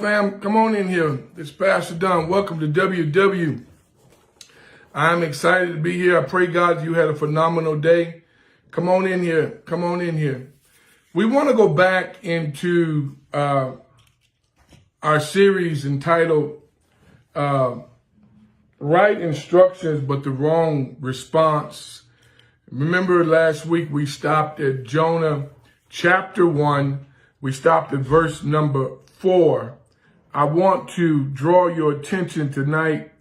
fam. Come on in here. It's Pastor Don. Welcome to WW. I'm excited to be here. I pray, God, you had a phenomenal day. Come on in here. Come on in here. We want to go back into our series entitled Right Instructions, but the Wrong Response. Remember last week we stopped at Jonah chapter 1. We stopped at verse number 4. I want to draw your attention tonight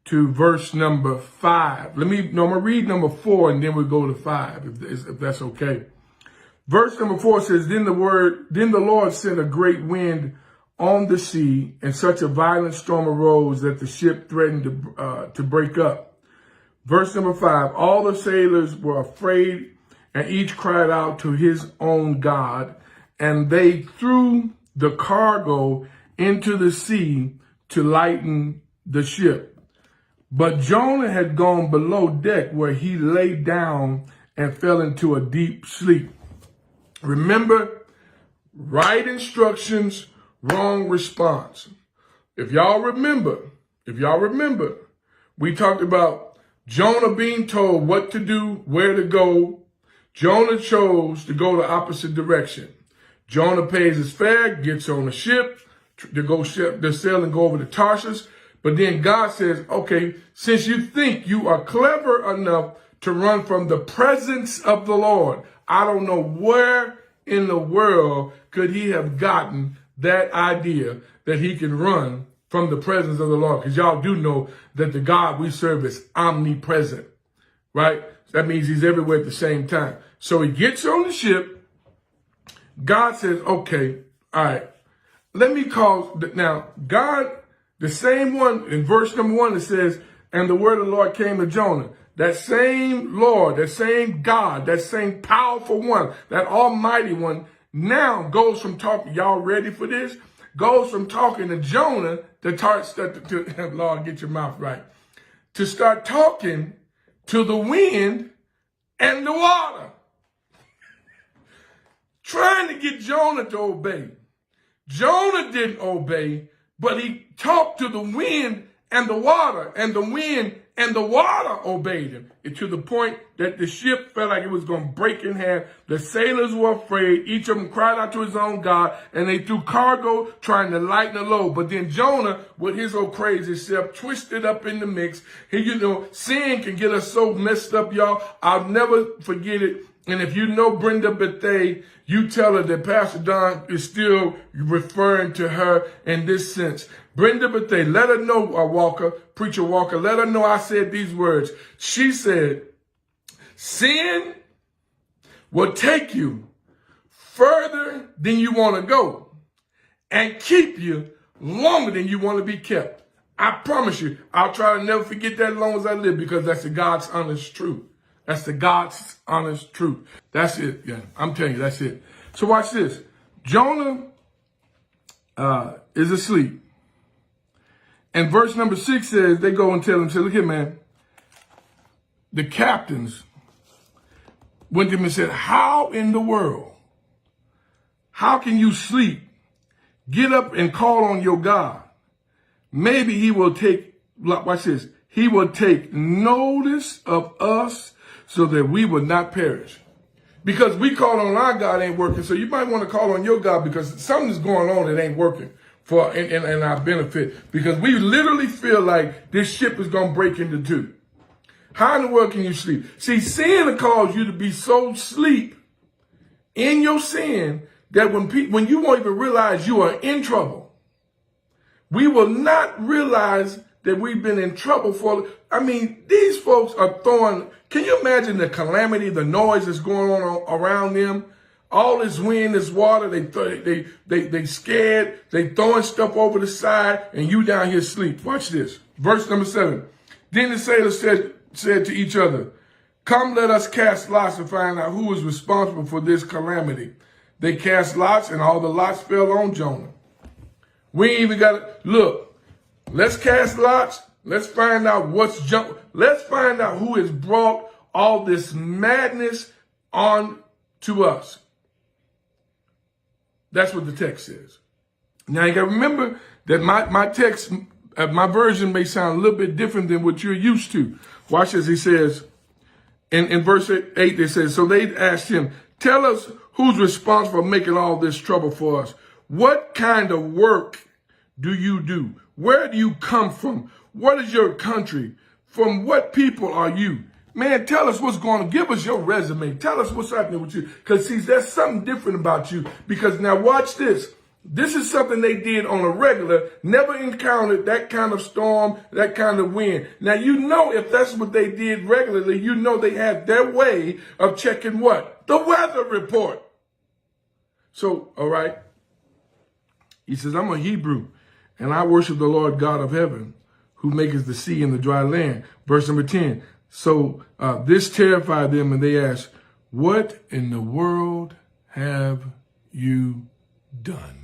to verse number 5. I'm gonna read number 4 and then we'll go to 5, if that's okay. Verse number 4 says, Then the Lord sent a great wind on the sea, and such a violent storm arose that the ship threatened to break up. Verse number 5, all the sailors were afraid, and each cried out to his own God, and they threw the cargo into the sea to lighten the ship. But Jonah had gone below deck, where he lay down and fell into a deep sleep. Remember, right instructions, wrong response. If y'all remember, we talked about Jonah being told what to do, where to go. Jonah chose to go the opposite direction. Jonah pays his fare, gets on a ship to sail and go over to Tarshish. But then God says, okay, since you think you are clever enough to run from the presence of the Lord, I don't know where in the world could he have gotten that idea that he can run from the presence of the Lord. Because y'all do know that the God we serve is omnipresent, right? That means he's everywhere at the same time. So he gets on the ship. God says, okay, all right, let me call. Now, God, the same one in verse number 1, it says, and the word of the Lord came to Jonah. That same Lord, that same God, that same powerful one, that almighty one, now goes from talking, y'all ready for this? Goes from talking to Jonah to Lord, get your mouth right, to start talking to the wind and the water. Trying to get Jonah to obey. Jonah didn't obey, but he talked to the wind and the water, and the wind and the water obeyed him. To the point that the ship felt like it was going to break in half. The sailors were afraid. Each of them cried out to his own God, and they threw cargo trying to lighten the load. But then Jonah, with his old crazy self, twisted up in the mix. Sin can get us so messed up, y'all. I'll never forget it. And if you know Brenda Bethea, you tell her that Pastor Don is still referring to her in this sense. Brenda Bethea, let her know, Preacher Walker, let her know I said these words. She said, sin will take you further than you want to go and keep you longer than you want to be kept. I promise you, I'll try to never forget that as long as I live, because that's the God's honest truth. That's the God's honest truth. That's it. Yeah, I'm telling you, that's it. So watch this. Jonah is asleep. And verse number 6 says, they go and tell him, say, look here, man. The captains went to him and said, how in the world? How can you sleep? Get up and call on your God. Maybe he will take, watch this. He will take notice of us so that we will not perish. Because we call on our God ain't working. So you might want to call on your God, because something's going on that ain't working for in our benefit. Because we literally feel like this ship is going to break into two. How in the world can you sleep? See, sin will cause you to be so asleep in your sin that when you won't even realize you are in trouble, we will not realize that we've been in trouble for. I mean, these folks are throwing. Can you imagine the calamity, the noise that's going on around them? All this wind, this water, they scared. They throwing stuff over the side, and you down here asleep. Watch this. Verse number 7. Then the sailors said to each other, come, let us cast lots to find out who is responsible for this calamity. They cast lots, and all the lots fell on Jonah. We ain't even got to look. Let's cast lots. Let's find out let's find out who has brought all this madness on to us. That's what the text says. Now you got to remember that my text, my version may sound a little bit different than what you're used to. Watch this. He says, in verse 8, it says, so they asked him, tell us who's responsible for making all this trouble for us. What kind of work do you do? Where do you come from? What is your country? From what people are you? Man, tell us what's going on. Give us your resume. Tell us what's happening with you. Because, see, there's something different about you. Because now watch this. This is something they did on a regular, never encountered that kind of storm, that kind of wind. Now, you know, if that's what they did regularly, you know they had their way of checking what? The weather report. So, all right. He says, I'm a Hebrew, and I worship the Lord God of heaven, who maketh the sea and the dry land. Verse number 10. So this terrified them, and they asked, what in the world have you done?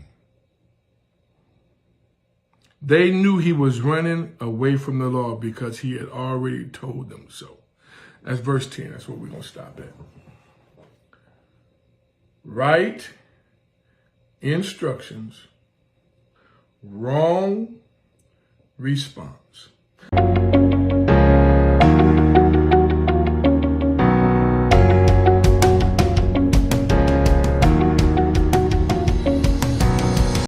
They knew he was running away from the law because he had already told them so. That's verse 10. That's where we're going to stop at. Right instructions, wrong response.